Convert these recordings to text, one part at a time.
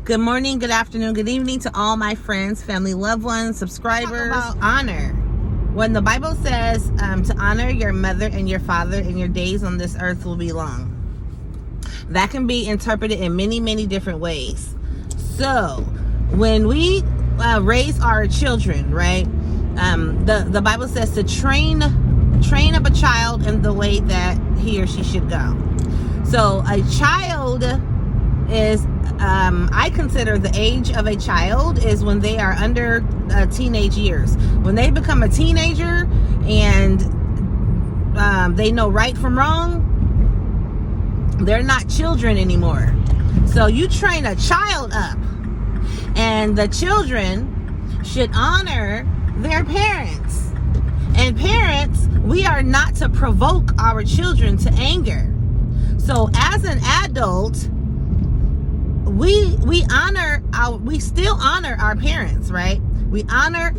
Good morning, good afternoon, good evening to all my friends, family, loved ones, subscribers. Talk about honor. When the Bible says to honor your mother and your father, and your days on this earth will be long. That can be interpreted in many, many different ways. So when we raise our children, right, the Bible says to train up a child in the way that he or she should go. So a child is, I consider the age of a child is when they are under teenage years. When they become a teenager and they know right from wrong, they're not children anymore. So you train a child up, and the children should honor their parents. And parents, we are not to provoke our children to anger. So as an adult, we still honor our parents, right? We honor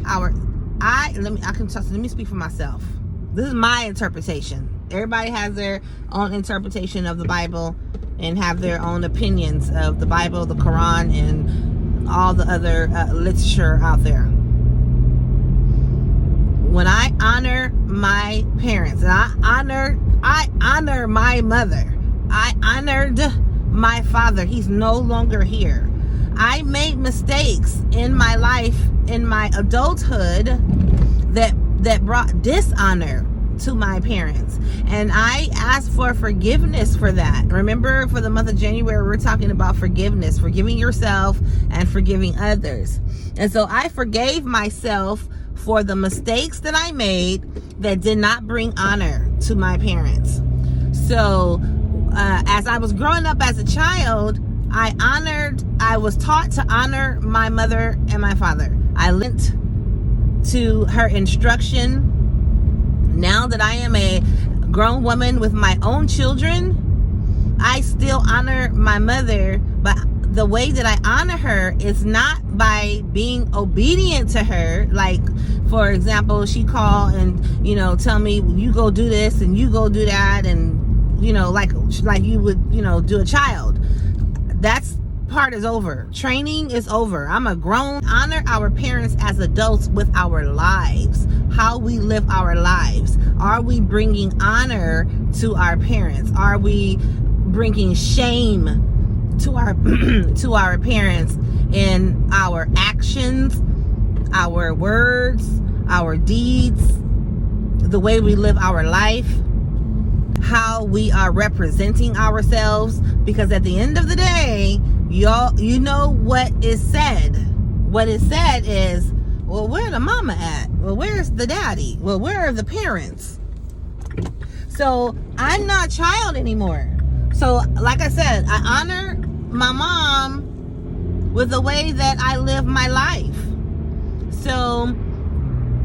let me speak for myself. This is my interpretation. Everybody has their own interpretation of the Bible and have their own opinions of the Bible, the Quran, and all the other literature out there. When I honor my parents, and I honor my mother, I honored my father. He's no longer here. I made mistakes in my life, in my adulthood, that brought dishonor to my parents, and I asked for forgiveness for that. Remember, for the month of January, we're talking about forgiveness, forgiving yourself and forgiving others. And so I forgave myself for the mistakes that I made that did not bring honor to my parents. So as I was growing up as a child, I was taught to honor my mother and my father. I listened to her instruction. Now that I am a grown woman with my own children, I still honor my mother, but the way that I honor her is not by being obedient to her. Like, for example, she call and, tell me, you go do this and you go do that, and, like you would, do a child. That's part is over. Training is over. I'm a grown. Honor our parents as adults with our lives, how we live our lives. Are we bringing honor to our parents? Are we bringing shame to our to our parents in our actions, our words, our deeds, the way we live our life, how we are representing ourselves? Because at the end of the day, y'all, you know what is said. What is said is, well, where the mama at? Well, where's the daddy? Well, where are the parents? So I'm not a child anymore. So like I said, I honor my mom with the way that I live my life. So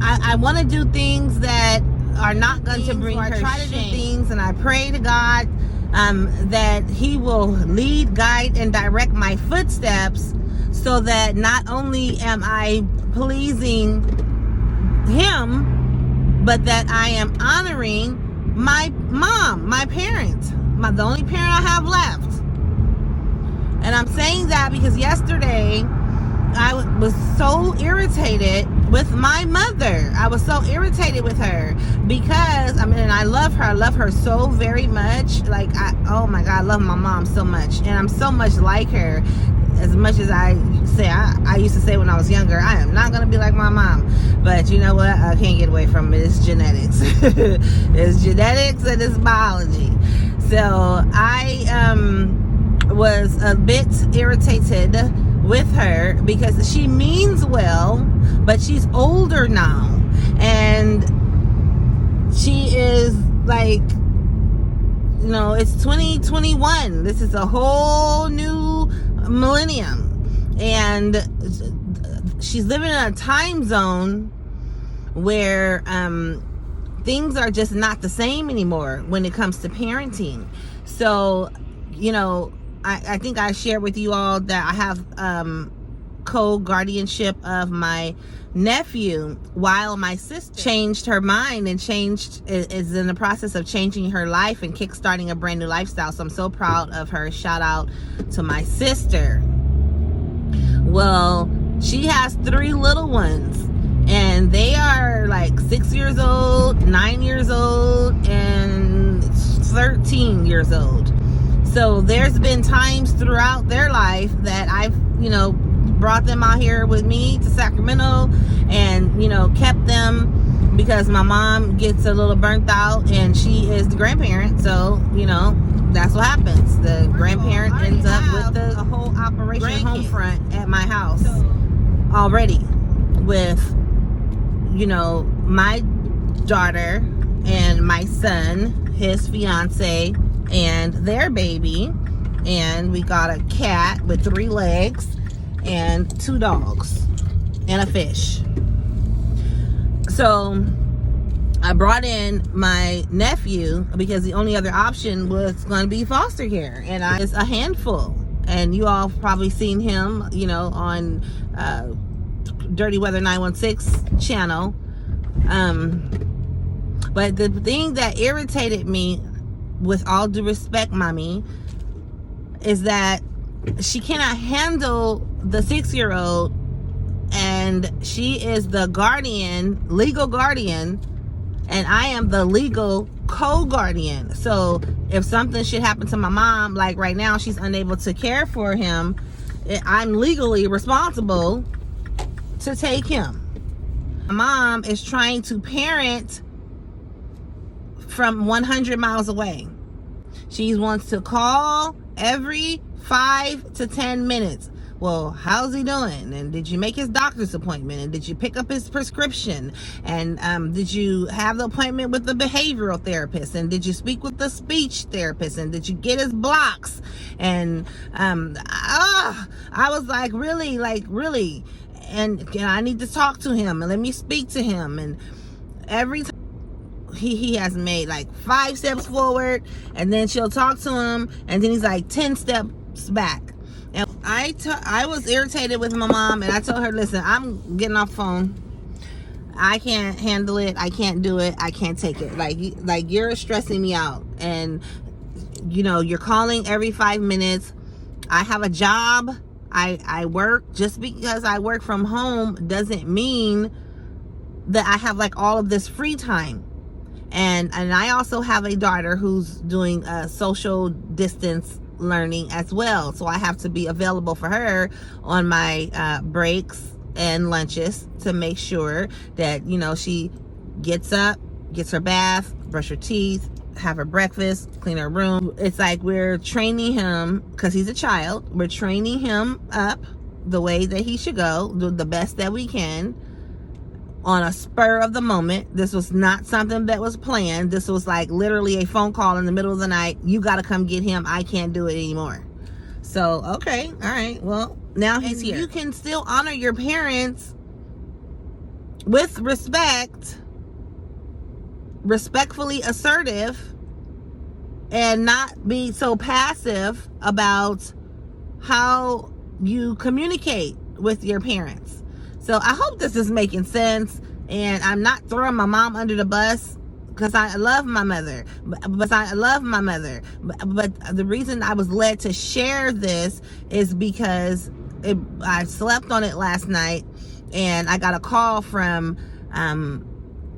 I want to do things that are not going to bring her shame. I try to do things, and I pray to God that He will lead, guide, and direct my footsteps, so that not only am I pleasing Him, but that I am honoring my mom, my parents, the only parent I have left. And I'm saying that because yesterday I was so irritated with my mother. I was so irritated with her because, I love her. I love her so very much. Oh my God, I love my mom so much. And I'm so much like her. As much as I used to say when I was younger, I am not going to be like my mom. But you know what? I can't get away from it. It's genetics. It's genetics and it's biology. So I was a bit irritated with her because she means well, but she's older now, and she is like, it's 2021. This is a whole new millennium, and she's living in a time zone where things are just not the same anymore when it comes to parenting. So I think I shared with you all that I have co-guardianship of my nephew, while my sister changed her mind and is in the process of changing her life and kickstarting a brand new lifestyle. So I'm so proud of her. Shout out to my sister. Well, she has 3 little ones, and they are like 6 years old, 9 years old, and 13 years old. So there's been times throughout their life that I've, brought them out here with me to Sacramento and, kept them, because my mom gets a little burnt out and she is the grandparent. So, that's what happens. The grandparent ends up with the whole Operation Home Front at my house already, with, my daughter and my son, his fiance, and their baby. And we got a cat with 3 legs and 2 dogs and a fish. So I brought in my nephew because the only other option was going to be foster care, and it's a handful. And you all probably seen him, on Dirty Weather 916 channel. But the thing that irritated me, with all due respect, mommy, is that she cannot handle the 6-year-old, and she is the legal guardian, and I am the legal co-guardian. So if something should happen to my mom, like right now she's unable to care for him, I'm legally responsible to take him. My mom is trying to parent from 100 miles away. She wants to call every 5 to 10 minutes. Well, how's he doing? And did you make his doctor's appointment? And did you pick up his prescription? And did you have the appointment with the behavioral therapist? And did you speak with the speech therapist? And did you get his blocks? And I was like, really? And I need to talk to him, and let me speak to him. And every time he has made like 5 steps forward, and then she'll talk to him, and then he's like 10 steps back. And I was irritated with my mom, and I told her, listen, I'm getting off the phone. I can't handle it. I can't do it. I can't take it. Like you're stressing me out, and you're calling every 5 minutes. I have a job. I work. Just because I work from home doesn't mean that I have like all of this free time. And I also have a daughter who's doing social distance learning as well. So I have to be available for her on my breaks and lunches to make sure that, she gets up, gets her bath, brush her teeth, have her breakfast, clean her room. It's like we're training him, because he's a child, we're training him up the way that he should go, do the best that we can on a spur of the moment. This was not something that was planned. This was like literally a phone call in the middle of the night. You got to come get him. I can't do it anymore. So, okay. All right. Well, now he's here. You can still honor your parents with respect, respectfully assertive, and not be so passive about how you communicate with your parents. So I hope this is making sense, and I'm not throwing my mom under the bus, because I love my mother. But the reason I was led to share this is because I slept on it last night, and I got a call from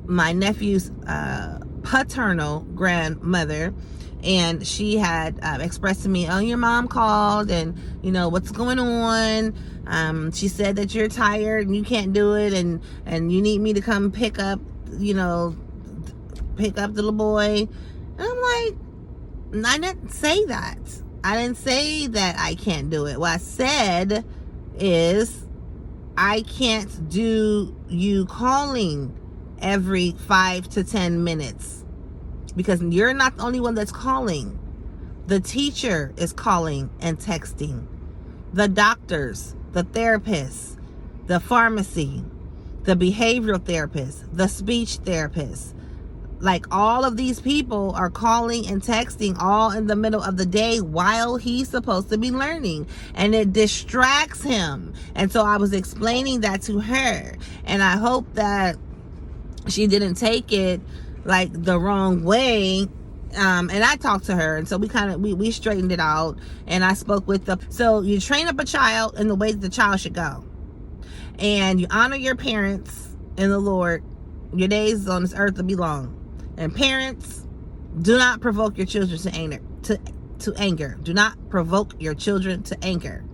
my nephew's paternal grandmother, and she had expressed to me, oh, your mom called, and what's going on. She said that you're tired and you can't do it, and you need me to come pick up the little boy. And I'm like, I didn't say that. I didn't say that I can't do it. What I said is, I can't do you calling every 5 to 10 minutes, because you're not the only one that's calling. The teacher is calling and texting. The doctors, the therapists, the pharmacy, the behavioral therapist, the speech therapist. Like, all of these people are calling and texting all in the middle of the day while he's supposed to be learning, and it distracts him. And so I was explaining that to her, and I hope that she didn't take it like the wrong way, And I talked to her, and so we straightened it out, and I spoke with so you train up a child in the way that the child should go, and you honor your parents in the Lord. Your days on this earth will be long. And parents, do not provoke your children to anger. Do not provoke your children to anger.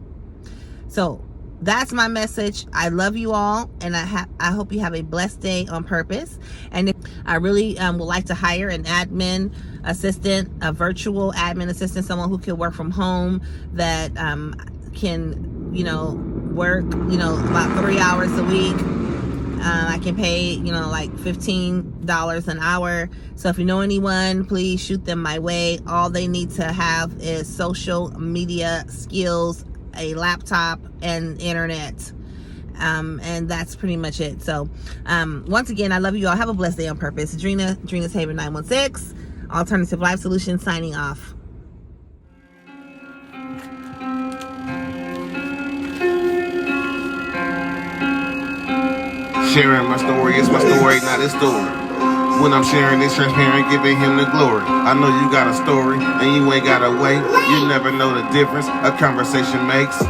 So that's my message. I love you all, and I hope you have a blessed day on purpose. And if I really would like to hire an admin assistant, a virtual admin assistant, someone who can work from home, that can, work, about 3 hours a week. I can pay, like $15 an hour. So if you know anyone, please shoot them my way. All they need to have is social media skills, a laptop, and internet. And that's pretty much it. So once again, I love you all. Have a blessed day on purpose. Drina's Haven 916, Alternative Life Solutions, signing off. Sharing my story, it's my story, not his story. When I'm sharing, it's transparent, giving him the glory. I know you got a story, and you ain't gotta wait. You never know the difference a conversation makes.